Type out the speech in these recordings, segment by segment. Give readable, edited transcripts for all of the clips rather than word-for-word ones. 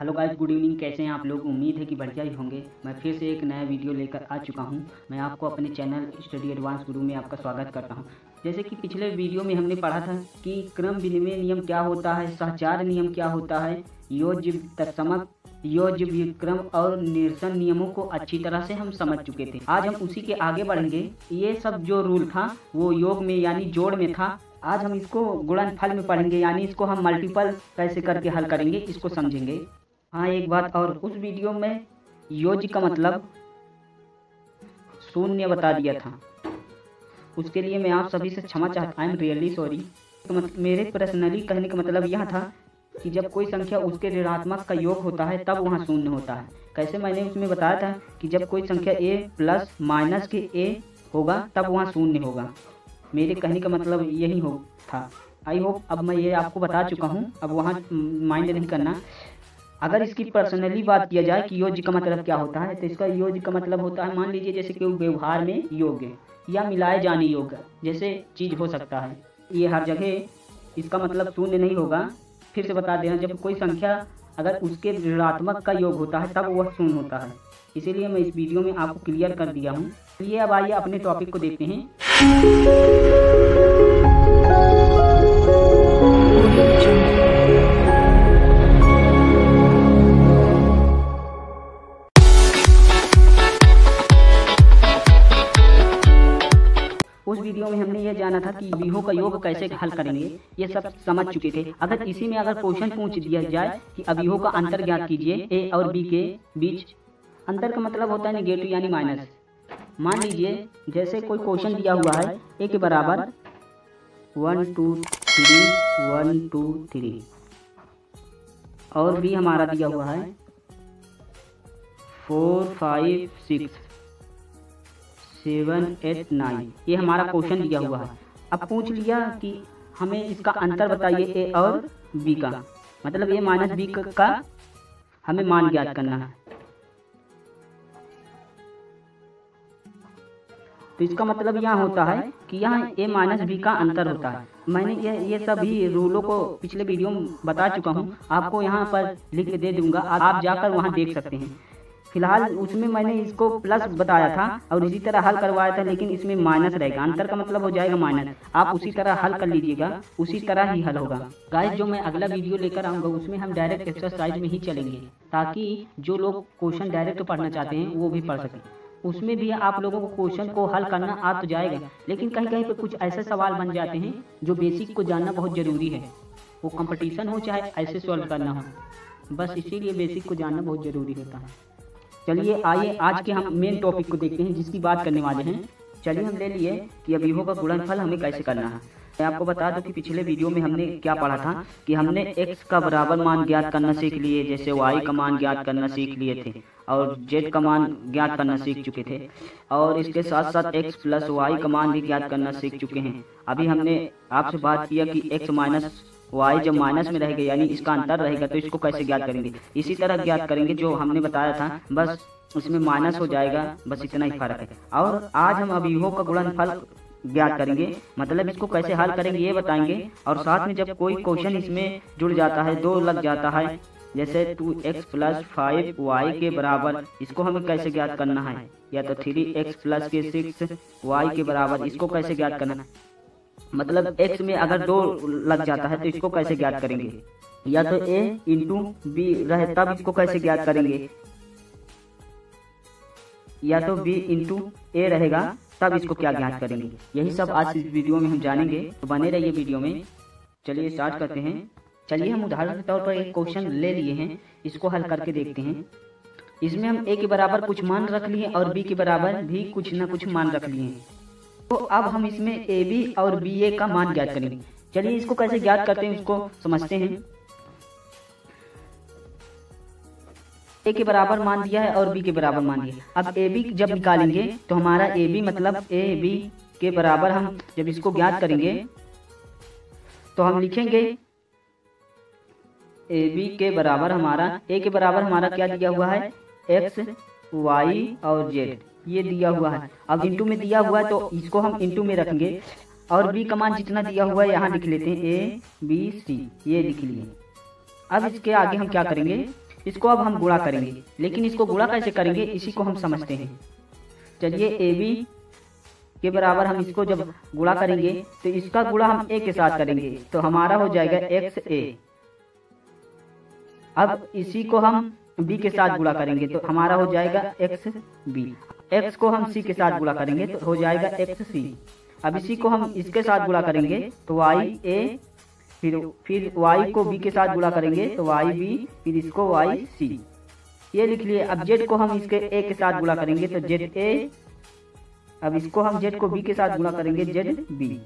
Hello guys, good evening. कैसे हैं आप लोग? उम्मीद है कि बढ़िया ही होंगे। मैं फिर से एक नया वीडियो लेकर आ चुका हूं। मैं आपको अपने चैनल स्टडी एडवांस गुरु में आपका स्वागत करता हूं। जैसे कि पिछले वीडियो में हमने पढ़ा था कि क्रम विनिमय नियम क्या होता है, सहचार नियम क्या होता है, योज्य तत्समक, योज्य व्युत्क्रम और निरसन नियमों को अच्छी तरह से हम समझ चुके थे। आज हम उसी के आगे बढ़ेंगे। ये सब जो रूल था वो योग में यानी जोड़ में था। आज हम इसको गुणनफल में पढ़ेंगे, यानी इसको हम मल्टीपल कैसे करके हल करेंगे, इसको समझेंगे। हाँ, एक बात और, उस वीडियो में योज्य का मतलब शून्य बता दिया था। उसके लिए मैं आप सभी से क्षमा चाहता हूँ। I am really sorry. मेरे पर्सनली कहने का मतलब यह था कि जब कोई संख्या उसके ऋणात्मक का योग होता है तब वहाँ शून्य होता है। कैसे मैंने उसमें बताया था कि जब कोई संख्या a प्लस माइनस के a होगा तब वहाँ शून्य होगा। मेरे कहने का मतलब यही हो था। आई होप अब मैं ये आपको बता चुका हूँ, अब वहाँ माइंड नहीं करना। अगर इसकी पर्सनली बात किया जाए कि योज्य का मतलब क्या होता है, तो इसका योज्य का मतलब होता है, मान लीजिए जैसे कि व्यवहार में योग्य या मिलाए जाने योग्य जैसे चीज हो सकता है। ये हर जगह इसका मतलब शून्य नहीं होगा। फिर से बता देना, जब कोई संख्या अगर उसके ऋणात्मक का योग होता है तब वह शून्य होता है। इसीलिए मैं इस वीडियो में आपको क्लियर कर दिया हूँ। चलिए अब आइए अपने टॉपिक को देखते हैं। उस वीडियो में हमने ये जाना था कि अवयवों का योग कैसे हल करेंगे, ये सब समझ चुके थे। अगर इसी में अगर क्वेश्चन पूछ दिया जाए कि अवयवों का अंतर ज्ञात कीजिए ए और बी के बीच, अंतर का मतलब होता है नेगेटिव यानी माइनस। मान लीजिए जैसे कोई क्वेश्चन दिया हुआ है ए के बराबर 1 2 3 1 2 3 और बी हमारा दिया हुआ है 4 5 6 7 8 9। ये हमारा क्वेश्चन दिया हुआ है। अब पूछ लिया कि हमें इसका अंतर बताइए ए और बी का, मतलब ए माइनस बी का हमें मान ज्ञात करना है। तो इसका मतलब यहाँ होता है कि यहाँ ए माइनस बी का अंतर होता है। मैंने ये सभी रूलों को पिछले वीडियो में बता चुका हूँ, आपको यहाँ पर लिख के दे दूंगा, आप जाकर वहाँ देख सकते हैं। फिलहाल उसमें मैंने इसको प्लस बताया था और इसी तरह हल करवाया था, लेकिन इसमें माइनस रहेगा। अंतर का मतलब हो जाएगा माइनस। आप उसी तरह हल कर लीजिएगा, उसी तरह ही हल होगा। गाइस, जो मैं अगला वीडियो लेकर आऊँगा उसमें हम डायरेक्ट एक्सरसाइज में ही चलेंगे, ताकि जो लोग क्वेश्चन डायरेक्ट पढ़ना चाहते हैं वो भी पढ़ सकें। उसमें भी आप लोगों को क्वेश्चन को हल करना आ तो जाएगा, लेकिन कहीं कहीं पे कुछ ऐसे सवाल बन जाते हैं जो बेसिक को जानना बहुत ज़रूरी है। वो कंपटीशन हो चाहे ऐसे सॉल्व करना हो, बस इसीलिए बेसिक को जानना बहुत ज़रूरी होता है। चलिए आइए आज के हम मेन टॉपिक को देखते हैं, जिसकी बात करने वाले हैं। चलिए हम ले लिए कि अवयवों का गुणनफल हमें कैसे करना है। मैं आपको बता दूं कि पिछले वीडियो में हमने क्या पढ़ा था कि हमने x का बराबर मान ज्ञात करना सीख लिए, जैसे y का मान ज्ञात करना सीख लिए थे और z का मान ज्ञात करना सीख चुके थे, और इसके साथ साथ x प्लस y का मान भी ज्ञात करना सीख चुके हैं। अभी हमने आपसे बात किया कि x माइनस y जब माइनस में रहेगा यानी इसका अंतर रहेगा तो इसको कैसे ज्ञात करेंगे। इसी तरह ज्ञात करेंगे जो हमने बताया था, बस उसमें माइनस हो जाएगा, बस इतना ही फर्क है। और आज हम अवयवों का गुणनफल ज्ञात करेंगे, मतलब इसको कैसे हल करेंगे ये बताएंगे। और साथ में जब कोई क्वेश्चन इसमें जुड़ जाता है, 2 लग जाता है, जैसे 2x प्लस 5y के बराबर, इसको हमें कैसे ज्ञात करना है, या तो 3x प्लस के 6y के बराबर, इसको कैसे ज्ञात करना है। मतलब x में अगर 2 लग जाता है तो इसको कैसे ज्ञात करेंगे, या तो a इंटू बी रहे तब इसको कैसे ज्ञात करेंगे, या तो b इंटू ए रहेगा तब इसको क्या ज्ञात करेंगे। यही सब आज इस वीडियो में हम जानेंगे, तो बने रहिए वीडियो में। चलिए स्टार्ट करते हैं। चलिए हम उदाहरण के तौर पर एक क्वेश्चन ले लिए हैं, इसको हल करके देखते हैं। इसमें हम a के बराबर कुछ मान रख लिए और b के बराबर भी कुछ न कुछ मान रख लिए। तो अब हम इसमें ए बी और बी ए का मान ज्ञात करेंगे। चलिए इसको कैसे ज्ञात करते हैं उसको समझते हैं। ए के बराबर मान दिया है और बी के बराबर मान दिया। अब ए बी जब निकालेंगे तो हमारा ए बी मतलब ए बी के बराबर, हम जब इसको ज्ञात करेंगे तो हम लिखेंगे ए बी के बराबर हमारा, ए के बराबर हमारा क्या दिया हुआ है, एक्स वाई और जेड ये दिया हुआ है। अब इंटू में दिया हुआ है तो इसको हम इंटू में रखेंगे, और बी का मान जितना दिया हुआ है यहाँ लिख लेते हैं, ए बी सी ये लिख लिए। अब इसके आगे हम क्या करेंगे, इसको अब हम गुणा करेंगे, लेकिन इसको गुणा कैसे करेंगे इसी को हम समझते हैं। चलिए AB के बराबर हम इसको जब गुणा करेंगे तो इसका गुणा हम A के साथ करेंगे तो हमारा हो जाएगा XA। अब इसी को हम B के साथ गुणा करेंगे तो हमारा हो जाएगा XB। X को हम C के साथ गुणा करेंगे तो हो जाएगा XC। अब इसी को हम इसके साथ गुणा करेंगे तो YA, फिर Y को B के साथ गुणा करेंगे तो YB, फिर इसको YC। ये लिख लिए। अब Z को हम इसके A के साथ गुणा करेंगे तो ZA। अब इसको हम Z को B के साथ गुणा करेंगे ZB।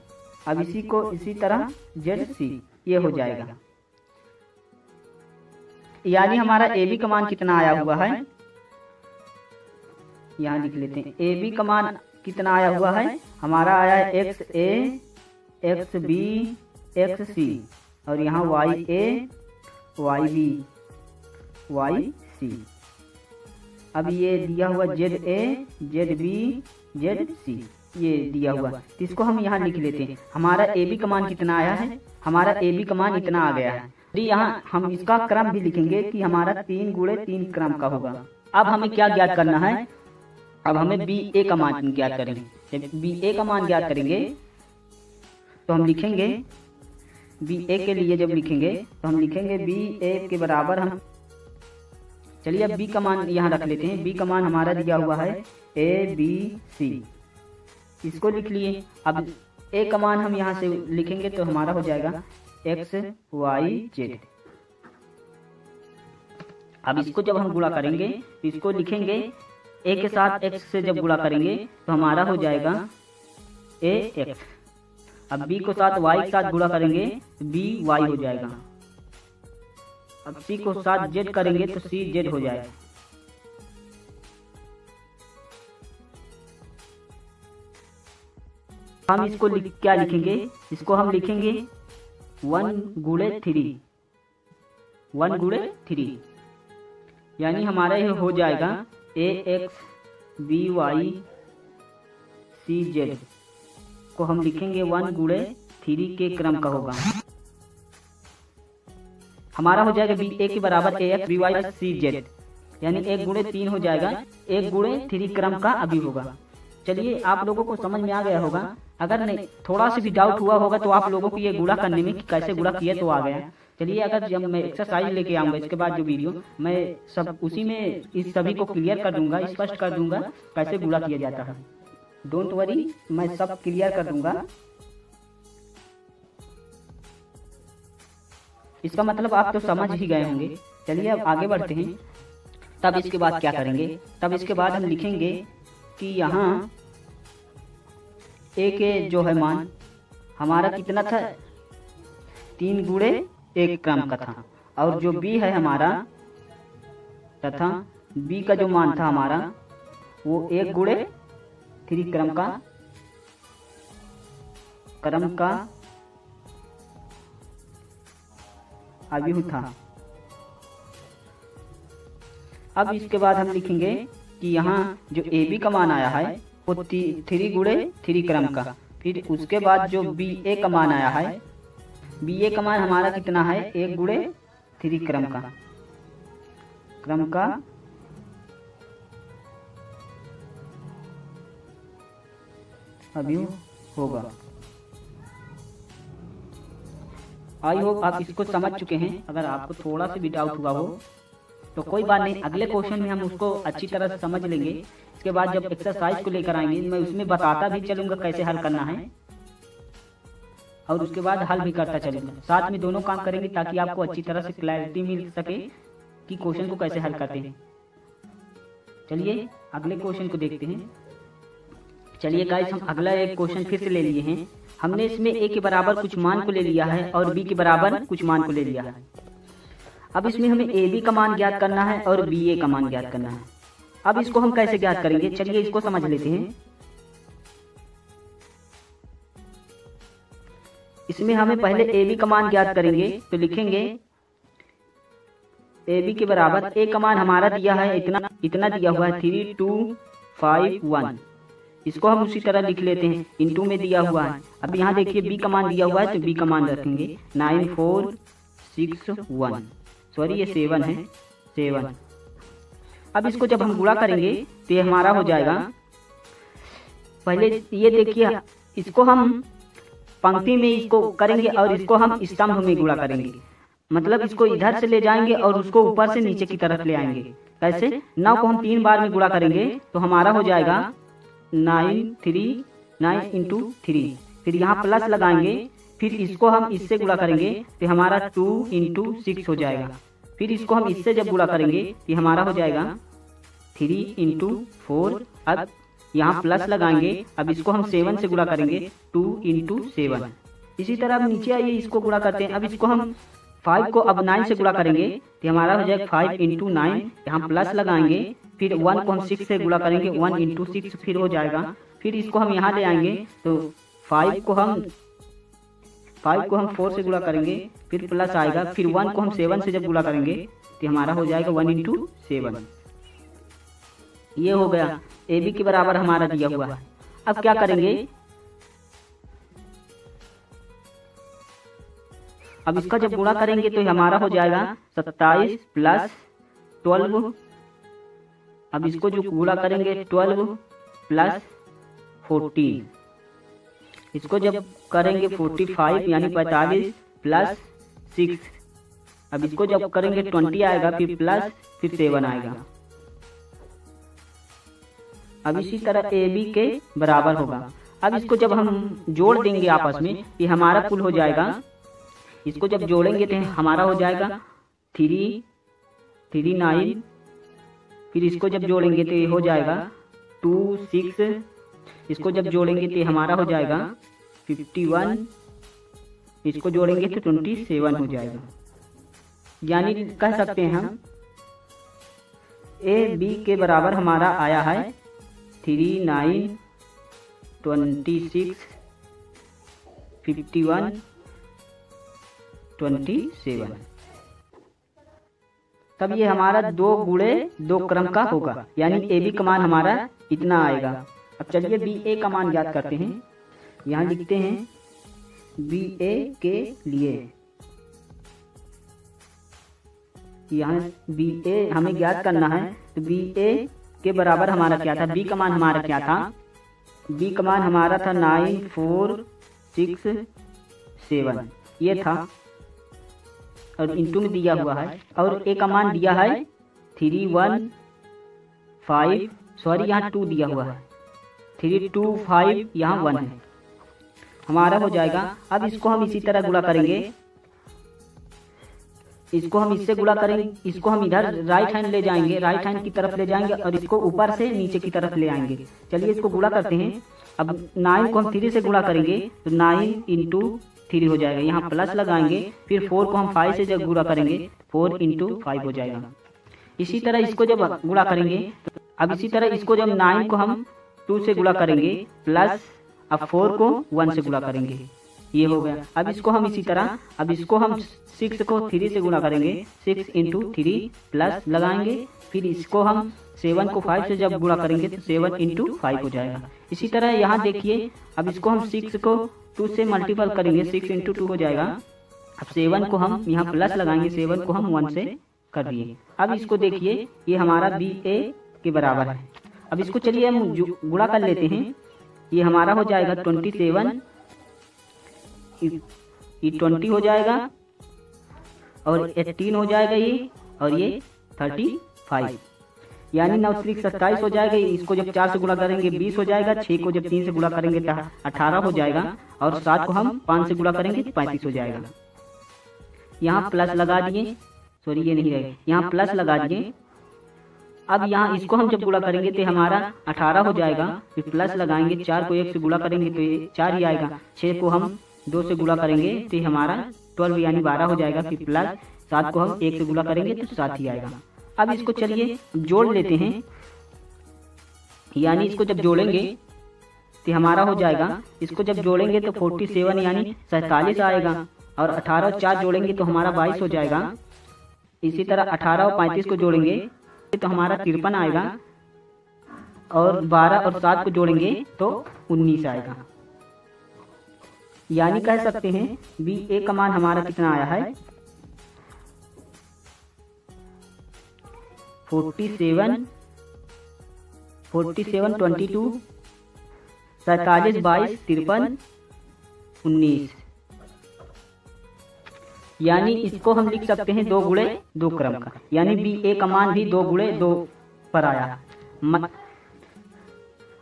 अब इसी को इसी तरह ZC। ये हो जाएगा। यानी हमारा AB का मान कितना आया हुआ है, यहाँ लिख लेते हैं। AB का मान कितना आया हुआ है, हमारा आया है XA, XB, XC और यहाँ YA, YB, YC। अब ये दिया हुआ ZA, ZB, ZC ये दिया हुआ, तो इसको हम यहाँ लिख लेते हैं। हमारा AB का मान कितना आया है, हमारा AB का मान इतना आ गया है। यहाँ हम इसका क्रम भी लिखेंगे कि हमारा 3 गुणे 3 क्रम का होगा। अब हमें क्या ज्ञात करना है, अब हमें BA का मान ज्ञात करेंगे। जब BA का मान ज्ञात करेंगे तो हम लिखेंगे BA के लिए, जब लिखेंगे तो हम लिखेंगे BA के बराबर हम, चलिए अब B का मान यहाँ रख लेते हैं। B का मान हमारा दिया हुआ है ABC, इसको लिख लिए। अब A का मान हम यहाँ से लिखेंगे तो हमारा हो जाएगा XYZ। अब इसको जब हम गुणा करेंगे तो इसको लिखेंगे A के साथ X से जब गुणा करेंगे तो हमारा हो जाएगा AX। अब B को साथ Y के साथ गुणा करेंगे तो BY हो जाएगा। अब C को साथ Z करेंगे तो CZ हो जाएगा। हम इसको क्या लिखेंगे, इसको हम लिखेंगे 1 गुणे 3, 1 गुणे 3। यानी हमारा ये हो जाएगा AX BY CZ को हम लिखेंगे 1 गुणे 3 के क्रम का होगा। हमारा हो जाएगा BA के बराबर AX BY CZ, यानी 1 गुणे 3 हो जाएगा, 1 गुणे 3 क्रम का अभी होगा। चलिए आप लोगों को समझ में आ गया होगा। अगर नहीं थोड़ा सा भी डाउट हुआ होगा तो आप लोगों को ये गुणा करने में कि कैसे गुणा किया तो आ गया। चलिए अगर जब मैं एक्सरसाइज लेके आऊंगा इसके बाद जो वीडियो, मैं सब उसी में इस सभी को क्लियर कर दूंगा, स्पष्ट कर दूंगा कैसे गुणा किया जाता है। डोंट वरी, मैं सब क्लियर कर दूंगा। इसका मतलब आप तो समझ ही गए होंगे। चलिए अब आगे बढ़ते हैं। तब इसके बाद क्या करेंगे, तब इसके बाद हम लिखेंगे कि यहाँ A के जो है मान हमारा कितना था, 3 गुणे 1 क्रम का था, और जो B है हमारा तथा B का जो मान था हमारा वो 1 गुणे 3 क्रम का अभी था। अब इसके बाद हम लिखेंगे कि यहाँ जो AB का मान आया है वो 3 गुणे 3 क्रम का, फिर उसके बाद जो BA का मान आया है, BA का मान हमारा कितना है, 1 गुणे 3 क्रम का अभी होगा। आई होप आप इसको समझ चुके हैं। अगर आपको थोड़ा सा भी डाउट हुआ हो तो कोई बात नहीं, अगले क्वेश्चन में हम उसको अच्छी तरह से समझ लेंगे। इसके बाद जब एक्सरसाइज को लेकर आएंगे मैं उसमें बताता भी चलूंगा कैसे हल करना है, और उसके बाद हल भी करता चलूंगा। साथ में दोनों काम करेंगे ताकि आपको अच्छी तरह से क्लैरिटी मिल सके कि क्वेश्चन को कैसे हल करते हैं। चलिए अगले क्वेश्चन को देखते हैं। चलिए गाइस, हम अगला एक क्वेश्चन फिर से ले लिए हैं। हमने इसमें A के बराबर कुछ मान को ले लिया है और B के बराबर कुछ मान को ले लिया है। अब इसमें हमें AB का मान ज्ञात करना है और BA का मान ज्ञात करना है। अब इसको हम कैसे ज्ञात करेंगे, चलिए इसको समझ लेते हैं। इसमें हमें पहले AB का मान ज्ञात करेंगे तो लिखेंगे AB के बराबर A का मान हमारा दिया है इतना दिया हुआ है 3251। इसको हम उसी तरह लिख लेते हैं, इनटू में दिया हुआ है। अब यहाँ देखिए B का मान दिया हुआ है तो B का मान रखेंगे 9461, सॉरी ये 7 है, 7। अब इसको जब हम गुणा करेंगे तो ये हमारा हो जाएगा, पहले ये देखिए, इसको हम पंक्ति में इसको करेंगे और इसको हम स्तंभ में गुणा करेंगे, मतलब इसको इधर से ले जाएंगे और उसको ऊपर से नीचे की तरफ ले आएंगे। कैसे? 9 को हम 3 बार में गुणा करेंगे तो हमारा हो जाएगा 9 इंटू 3, फिर यहाँ प्लस लगाएंगे, फिर इसको हम इससे गुणा करेंगे तो हमारा 2 इंटू 6 हो जाएगा, फिर इसको हम इससे जब गुणा करेंगे तो हमारा हो जाएगा 3 इंटू 4। अब यहाँ प्लस लगाएंगे, अब इसको हम 7 से गुणा करेंगे, 2 इंटू 7। इसी तरह अब नीचे आइए, इसको गुणा करते हैं। अब इसको हम 5 को अब 9 से गुणा करेंगे तो हमारा हो जाएगा 5 इंटू 9, यहाँ प्लस लगाएंगे, फिर 1 को हम 6 से गुणा करेंगे, 1 इंटू 6 फिर हो जाएगा, फिर इसको हम यहाँ ले आएंगे तो 5 को हम 4 से गुणा करेंगे, फिर प्लस आएगा, फिर 1 को हम 7 से जब गुणा करेंगे तो हमारा हो जाएगा 1 इंटू 7। ये हो गया, ए बी के बराबर हमारा दिया हुआ है। अब क्या करेंगे, अब इसका जब गुणा करेंगे तो हमारा हो जाएगा 27 प्लस 12। अब इसको जो गुणा करेंगे 12 प्लस 14, इसको जब करेंगे 45 यानी 45 प्लस 6। अब इसको जब करेंगे 20 आएगा, फिर प्लस, फिर 7 आएगा। अब इसी तरह ए बी के बराबर होगा। अब इसको जब हम जोड़ देंगे आपस में, ये हमारा कुल हो जाएगा। इसको जब जोड़ेंगे तो हमारा हो जाएगा 3 9, फिर इसको जब जोड़ेंगे तो ये हो जाएगा 2 6, इसको जब जोड़ेंगे तो हमारा हो जाएगा 51, इसको जोड़ेंगे तो 27 हो जाएगा। यानी कह सकते हैं हम ए बी के बराबर हमारा आया है 3 9 26 51 27। तब ये हमारा 2 गुणे 2 क्रम का होगा, यानी ए बी का मान हमारा इतना आएगा। अब चलिए बी ए का मान ज्ञात करते हैं। यहाँ लिखते हैं बी ए के लिए, यहाँ बी ए हमें ज्ञात करना है, तो बी ए के बराबर हमारा क्या था, बी का मान हमारा क्या था, बी का मान हमारा था 9 4 6 7 ये था, और इंटू में दिया हुआ है, और ए का मान दिया है 3 1 5, सॉरी यहाँ 2 दिया हुआ है, 3 2 5 यहाँ 1 है, हमारा हो जाएगा। अब इसको हम इसी तरह गुणा करेंगे, इसको हम इससे गुणा करेंगे, इसको हम इधर राइट हैंड ले जाएंगे, राइट हैंड की तरफ ले जाएंगे और इसको ऊपर से नीचे की तरफ ले आएंगे। चलिए इसको गुणा करते हैं। अब 9 को हम 3 से गुणा करेंगे तो 9 इंटू 3 हो जाएगा, यहाँ प्लस लगाएंगे, फिर 4 को हम 5 से जब गुणा करेंगे 4 इंटू 5 हो जाएगा। इसी तरह इसको जब गुणा करेंगे, अब इसी तरह इसको जब 9 को हम 2 से गुणा करेंगे प्लस, अब 4 को 1 से गुणा करेंगे, ये हो गया। अब इसको हम इसी तरह, अब इसको हम 6 को 3 से गुणा करेंगे, 6 इंटू 3 प्लस लगाएंगे, फिर इसको हम 7 को 5 से जब गुणा करेंगे तो 7 इंटू 5 हो जाएगा। इसी तरह यहाँ देखिए, अब इसको हम 6 को 2 से मल्टीपल करेंगे, 6 इंटू 2 हो जाएगा। अब 7 को हम यहाँ प्लस लगाएंगे, 7 को हम 1 से कर दिए। अब इसको देखिए, ये हमारा बी ए के बराबर है। अब इसको चलिए हम गुणा कर लेते हैं, ये हमारा हो जाएगा 27, ये 20 हो जाएगा, और 18 हो जाएगा ये, और ये 35, यानी 9 3 27 हो जाएगा। इसको जब 4 से गुणा करेंगे 20 हो जाएगा, 6 को जब 3 से गुणा करेंगे तो 18 हो जाएगा, और 7 को हम 5 से गुणा करेंगे तो 35 हो जाएगा। यहाँ प्लस लगा दिए, सॉरी ये नहीं रहेगा, यहाँ प्लस लगा दिए। अब यहाँ इसको हम जब गुणा करेंगे तो हमारा 18 हो जाएगा, फिर प्लस लगाएंगे, 4 को 1 से गुणा करेंगे तो ये 4 ही आएगा, 6 को हम 2 से गुणा करेंगे तो हमारा 12 यानी 12 हो जाएगा, फिर प्लस 7 को हम 1 से गुणा करेंगे तो 7 ही आएगा। अब इसको चलिए जोड़ लेते हैं, यानी इसको जब जोड़ेंगे तो हमारा हो जाएगा, इसको जब जोड़ेंगे तो 47 यानी 47 आएगा, और 18 और 4 जोड़ेंगे तो हमारा 22 हो जाएगा। इसी तरह 18 और 35 को जोड़ेंगे तो हमारा 53 आएगा, और 12 और 7 को जोड़ेंगे तो 19 आएगा। यानी कह सकते हैं बी ए का मान हमारा कितना आया है, 47 22 47 22 53 19। यानी इसको हम लिख सकते हैं 2 गुणे 2 क्रम का, यानी BA का मान भी 2 गुणे 2 पर आया।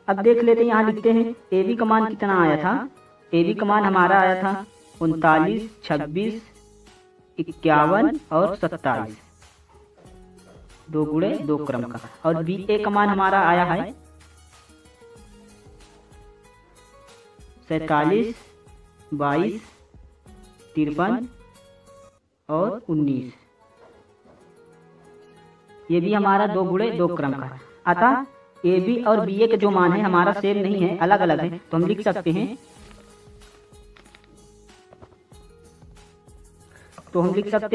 अब देख लेते हैं, यहाँ लिखते हैं AB का मान कितना आया था। AB का मान हमारा आया था 39 26 51 और 27, 2 गुणे 2 क्रम का। और BA का मान हमारा आया है 47 22 53 और 19। ये भी हमारा 2 गुणे 2 क्रम का है। अतः AB और BA के जो मान है हमारा सेम नहीं है, अलग अलग है। तो हम लिख सकते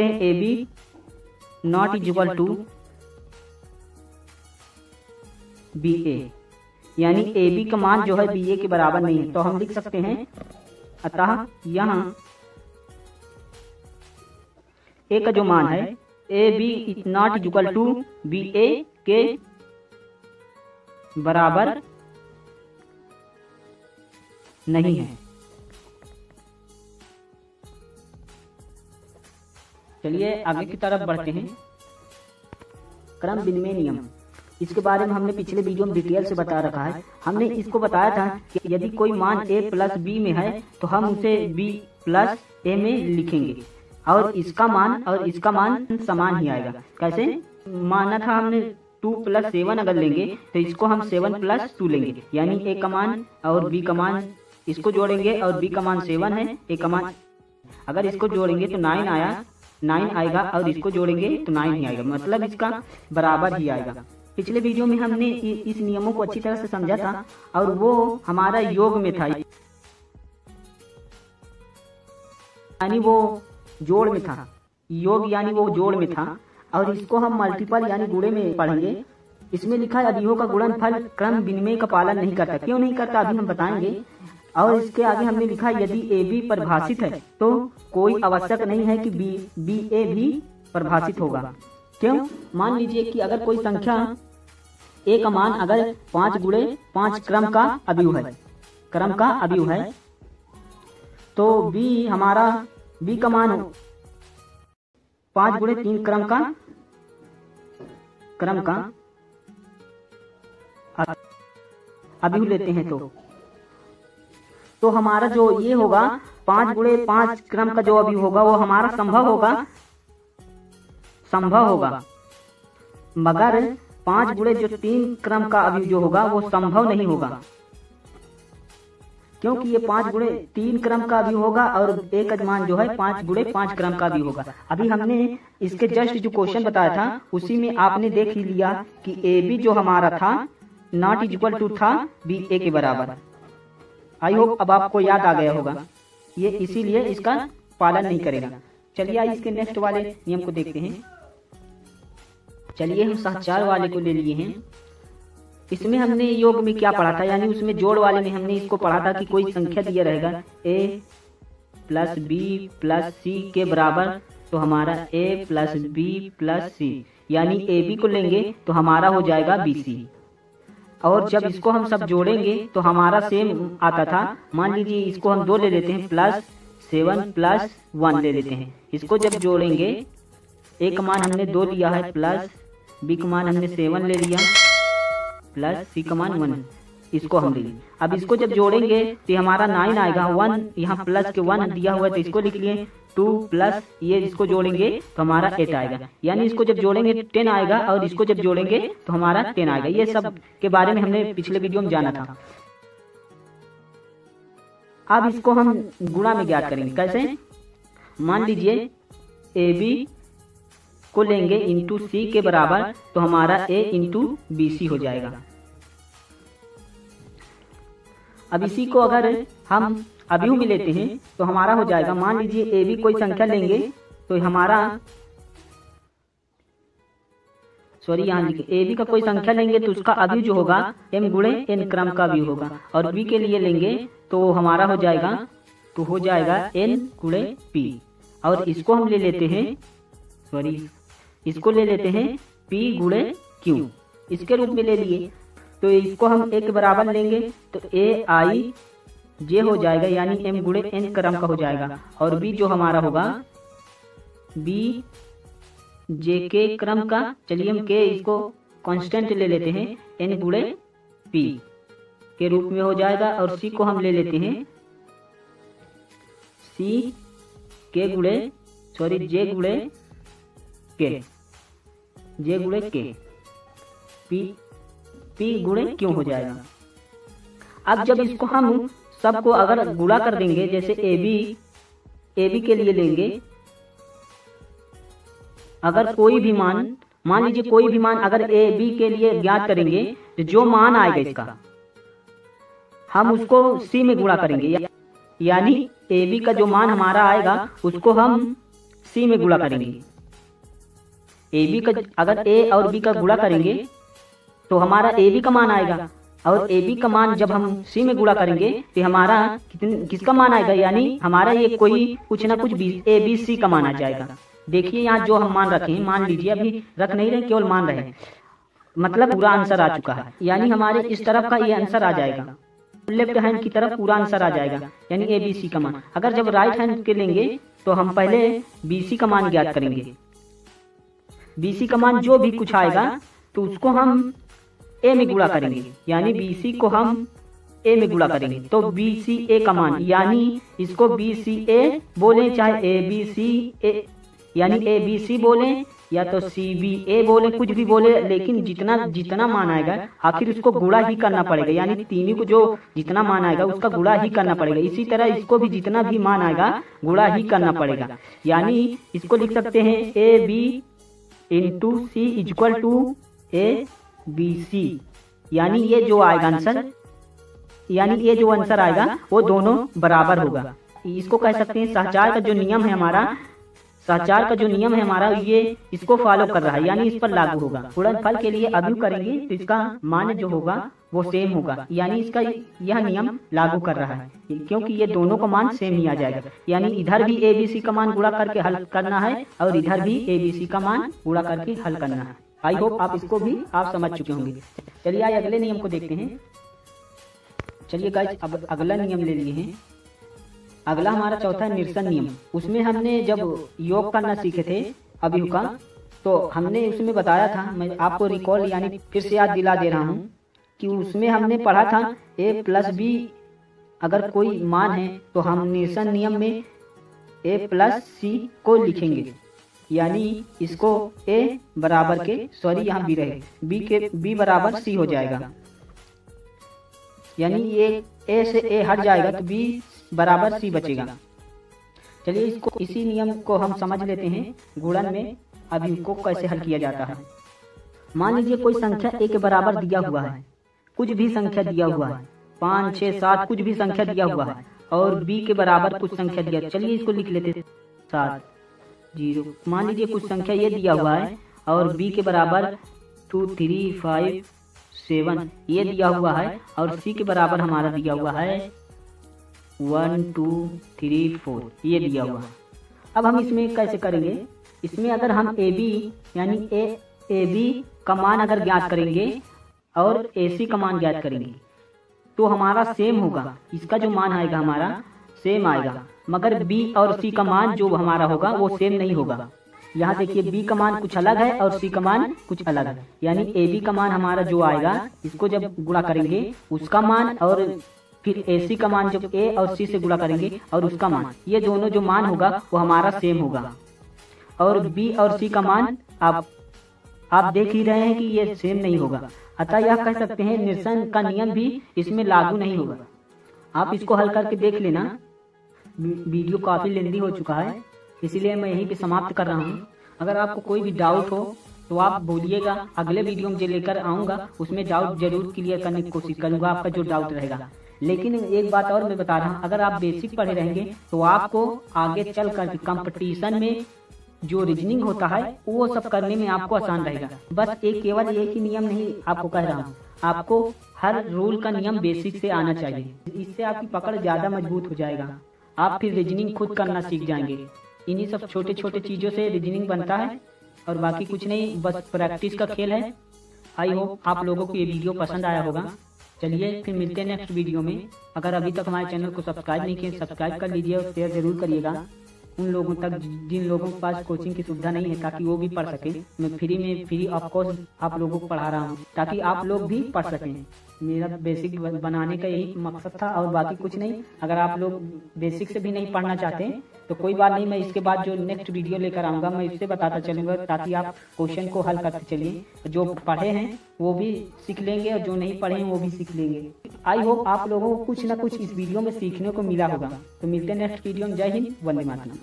हैं, AB not is equal to BA, यानी AB का मान जो है BA के बराबर नहीं है। तो हम लिख सकते हैं, अतः यहाँ A का जो मान है AB not is equal to BA के बराबर नहीं है। चलिए आगे की तरफ बढ़ते हैं। क्रम विनिमय नियम, इसके बारे में हमने पिछले वीडियो में डिटेल से बता रखा है। हमने इसको बताया था कि यदि कोई मान A प्लस B में है तो हम उसे B प्लस A में लिखेंगे और इसका मान समान ही आएगा। कैसे माना था हमने 2 प्लस 7 अगर लेंगे तो इसको हम 7 प्लस 2 लेंगे, यानी A का मान और B का मान इसको जोड़ेंगे और B का मान 7 है, A का मान अगर इसको जोड़ेंगे तो 9 आएगा और इसको जोड़ेंगे तो 9 ही आएगा, मतलब इसका बराबर ही आएगा। पिछले वीडियो में हमने इस नियमों को अच्छी तरह से समझा था और वो हमारा योग में था, यानी वो जोड़ में था। योग यानी वो जोड़ में था और इसको हम मल्टीपल यानी गुणे में पढ़ेंगे। इसमें लिखा है अवयवों का गुणनफल क्रम विनिमय का पालन नहीं करता। क्यों नहीं करता अभी हम बताएंगे। और इसके आगे हमने लिखा यदि AB परिभाषित है तो कोई आवश्यक नहीं है कि BA भी परिभाषित होगा। क्यों? मान लीजिए कि अगर कोई संख्या A का मान अगर 5 गुणे 5 क्रम का अवयव है तो B का मान 5 गुणे 3 क्रम का अवयव लेते हैं तो हमारा जो ये होगा 5 गुणे 5 क्रम का जो अवयव होगा वो हमारा संभव होगा, मगर 5 गुणे जो 3 क्रम का अवयव जो होगा वो संभव नहीं होगा, क्योंकि ये 5 गुणे 3 क्रम का अवयव होगा और A का मान जो है 5 गुणे 5 क्रम का अवयव होगा। अभी हमने इसके जस्ट जो क्वेश्चन बताया था उसी में आपने देख ही लिया कि AB जो हमारा था नॉट इज इक्वल टू था BA के बराबर। आई होप अब आपको याद आ गया होगा, ये इसीलिए इसका पालन नहीं करेगा। चलिए आइए इसके नेक्स्ट वाले नियम को देखते हैं। चलिए हम सहचार वाले को ले लिए हैं। इसमें हमने योग में क्या पढ़ा था, यानी उसमें जोड़ वाले में हमने इसको पढ़ा था कि कोई संख्या दिया रहेगा A plus B plus C के बराबर, तो हमारा A plus B plus C, यानी AB को लेंगे तो हमारा हो जाएगा BC। और जब इसको हम सब जोड़ेंगे तो हमारा सेम आता था। मान लीजिए इसको हम 2 ले लेते हैं प्लस 7 प्लस 1 ले लेते हैं। इसको जब जोड़ेंगे A का मान हमने 2 लिया है प्लस B का मान हमने 7 ले लिया प्लस C का मान 1, इसको हम ले लिए। अब इसको जब जोड़ेंगे तो हमारा 9 आएगा। 1 यहाँ प्लस के 1 दिया हुआ है तो इसको लिख लिए 2 प्लस ये इसको जोड़ेंगे तो हमारा 8 आएगा, यानी इसको जब जोड़ेंगे 10 आएगा और इसको जब जोड़ेंगे तो हमारा 10 आएगा। ये सब के बारे में हमने पिछले वीडियो में जाना था। अब इसको हम गुणा में ज्ञात करेंगे। कैसे? मान लीजिए AB को लेंगे इंटू C के बराबर तो हमारा A इंटू BC हो जाएगा। अब इसी को अगर हम अवयव में लेते हैं तो हमारा हो जाएगा, मान लीजिए AB कोई संख्या लेंगे तो हमारा यहाँ लिखे AB का कोई संख्या लेंगे तो उसका अवयव जो होगा M गुणे N क्रम का अवयव होगा। और B के लिए लेंगे तो हमारा हो जाएगा N गुणे P। और इसको हम ले लेते हैं P गुणे क्यू इसके रूप में ले लिए, तो इसको हम ए के बराबर लेंगे तो ए आई जे हो जाएगा, यानी एम गुणे एन क्रम का हो जाएगा। और बी जो हमारा होगा बी जे के क्रम का, चलिए हम के इसको कांस्टेंट ले लेते हैं, एन गुणे पी के रूप में हो जाएगा। और सी को हम ले लेते हैं सी के गुणे जे गुणे के पी गुणे क्यों हो जाएगा। अब जब इसको हम सबको अगर गुणा कर देंगे, जैसे ए बी के लिए लेंगे, अगर कोई भी मान लीजिए कोई भी मान अगर ए बी के लिए ज्ञात करेंगे, तो जो मान आएगा इसका हम उसको सी में गुणा करेंगे, यानी ए बी का जो मान हमारा आएगा उसको हम सी में गुणा करेंगे। ए बी का अगर ए और बी का गुणा करेंगे तो हमारा ए बी का मान आएगा, और ए बी का मान जब हम सी में गुणा करेंगे तो हमारा किसका मान आएगा, यानी हमारा ये कोई कुछ ना कुछ ए बी सी का मान आ जाएगा। देखिए यहाँ जो हम मान रखे हैं, मान लीजिए अभी रख नहीं रहे, केवल मान रहे हैं, मतलब पूरा आंसर आ चुका है, यानी हमारे इस तरफ का ये आंसर आ जाएगा, लेफ्ट हैंड की तरफ पूरा आंसर आ जाएगा, यानी ए बी सी का मान। अगर जब राइट हैंड के लेंगे तो हम पहले बी सी का मान ज्ञात करेंगे, बी सी का मान जो भी कुछ आएगा तो उसको हम ए में गुणा करेंगे, यानी बी सी को हम ए में गुणा करेंगे, तो बी सी ए का मान, यानी इसको बी सी ए बोले, चाहे ए बी सी ए, यानी ए बी सी बोले या तो सी बी ए बोले, कुछ भी बोले, लेकिन जितना मान आएगा आखिर उसको गुणा ही करना पड़ेगा, यानी तीनों को जो जितना मान आएगा उसका गुणा ही करना पड़ेगा। इसी तरह इसको भी जितना भी मान आएगा गुणा ही करना पड़ेगा, यानी इसको लिख सकते हैं A B into C equal to A B C, यानी ये जो आएगा आंसर, यानी ये जो आंसर आएगा वो दोनों बराबर होगा। इसको कह सकते हैं सहचार का जो नियम है हमारा, सहचार का जो नियम है हमारा, ये इसको फॉलो कर रहा है, यानी इस पर लागू होगा। गुणनफल के लिए अभियोग करेंगे तो इसका मान जो होगा वो सेम होगा, यानी इसका यह नियम लागू कर रहा है, क्योंकि ये दोनों का मान सेम ही आ जाएगा, यानी इधर भी ए बी सी का मान गुणा करके हल करना है और इधर भी ए बी सी का मान गुणा करके हल करना है। आई होप आप इसको भी आप समझ चुके होंगे। चलिए आइए अगले नियम को देखते हैं। चलिए गाइस अब अगला नियम ले लिए हैं। अगला हमारा चौथा है निरसन नियम। उसमें हमने जब योग करना सीखे थे अभियोग का, तो हमने उसमें बताया था, मैं आपको रिकॉल यानी फिर से याद दिला दे रहा हूँ कि उसमें हमने पढ़ा था ए प्लस बी अगर कोई मान है तो हम निरसन नियम में ए प्लस सी को लिखेंगे, यानी इसको ए बराबर के, सॉरी यहाँ बी रहे, बी बराबर सी हो जाएगा, यानी ये ए से ए हट जाएगा तो बी बराबर सी बचेगा। चलिए इसको इसी नियम को हम समझ लेते हैं गुणन में अभियोग को कैसे हल किया जाता है। मान लीजिए कोई संख्या ए के बराबर दिया हुआ है, कुछ भी संख्या दिया हुआ है, 5 6 7 कुछ भी संख्या दिया हुआ है, और बी के बराबर कुछ संख्या दिया, चलिए इसको लिख लेते 7 0। मान लीजिए कुछ संख्या ये दिया हुआ है और बी के बराबर 2 3 5 7 ये दिया हुआ है, और सी के बराबर हमारा दिया हुआ है 1 2 3 4 ये दिया हुआ है। अब हम इसमें कैसे करेंगे, इसमें अगर हम ए बी यानी ए बी का मान अगर ज्ञात करेंगे और ए सी का मान ज्ञात करेंगे तो हमारा सेम होगा, इसका जो मान आएगा हमारा सेम आएगा, मगर बी और सी का मान जो हमारा होगा वो सेम नहीं होगा। यहाँ देखिए बी का मान कुछ अलग है और सी का मान कुछ अलग है, यानी ए बी का मान हमारा जो आएगा इसको जब गुणा करेंगे उसका मान, और फिर ए सी का मान जब ए और सी से गुणा करेंगे और उसका मान, ये दोनों जो मान होगा वो हमारा सेम होगा। और बी और सी का मान आप देख ही रहे हैं कि ये सेम नहीं होगा, अतः यह कह सकते हैं निरसन का नियम भी इसमें लागू नहीं होगा। आप इसको हल करके देख लेना। वीडियो काफी लेंदी हो चुका है, इसीलिए मैं यहीं पे समाप्त कर रहा हूँ। अगर आपको कोई भी डाउट हो तो आप बोलिएगा, अगले वीडियो में जो लेकर आऊँगा उसमें डाउट जरूर क्लियर करने की कोशिश करूँगा, आपका जो डाउट रहेगा। लेकिन एक बात और मैं बता रहा हूँ, अगर आप बेसिक पढ़े रहेंगे तो आपको आगे चल कर कंपटीशन में जो रीजनिंग होता है वो सब करने में आपको आसान रहेगा। बस केवल एक ही नियम नहीं आपको कह रहा हूँ, आपको हर रूल का नियम बेसिक से आना चाहिए, इससे आपकी पकड़ ज्यादा मजबूत हो जाएगा। आप फिर रीजनिंग खुद करना सीख जाएंगे। इन्हीं सब छोटे छोटे चीजों से रीजनिंग बनता है और बाकी कुछ नहीं, बस प्रैक्टिस का खेल है। आई होप आप लोगों को ये वीडियो पसंद आया होगा। चलिए फिर मिलते हैं नेक्स्ट वीडियो में। अगर अभी तक हमारे चैनल को सब्सक्राइब नहीं किए, सब्सक्राइब कर लीजिए और शेयर जरूर करिएगा उन लोगों तक जिन लोगों के पास कोचिंग की सुविधा नहीं है, ताकि वो भी पढ़ सके। मैं फ्री ऑफ कॉस्ट आप लोगों को पढ़ा रहा हूँ ताकि आप लोग भी पढ़ सकें। मेरा बेसिक बनाने का यही मकसद था और बाकी कुछ नहीं। अगर आप लोग बेसिक से भी नहीं पढ़ना चाहते तो कोई बात नहीं, मैं इसके बाद जो नेक्स्ट वीडियो लेकर आऊँगा मैं इससे बताता चलूँगा, ताकि आप क्वेश्चन को हल करते चलिए। जो पढ़े हैं वो भी सीख लेंगे और जो नहीं पढ़े हैं वो भी सीख लेंगे। आई होप आप लोगों को कुछ ना कुछ इस वीडियो में सीखने को मिला होगा। तो मिलते हैं नेक्स्ट वीडियो में। जय हिंद, वंदे मातरम।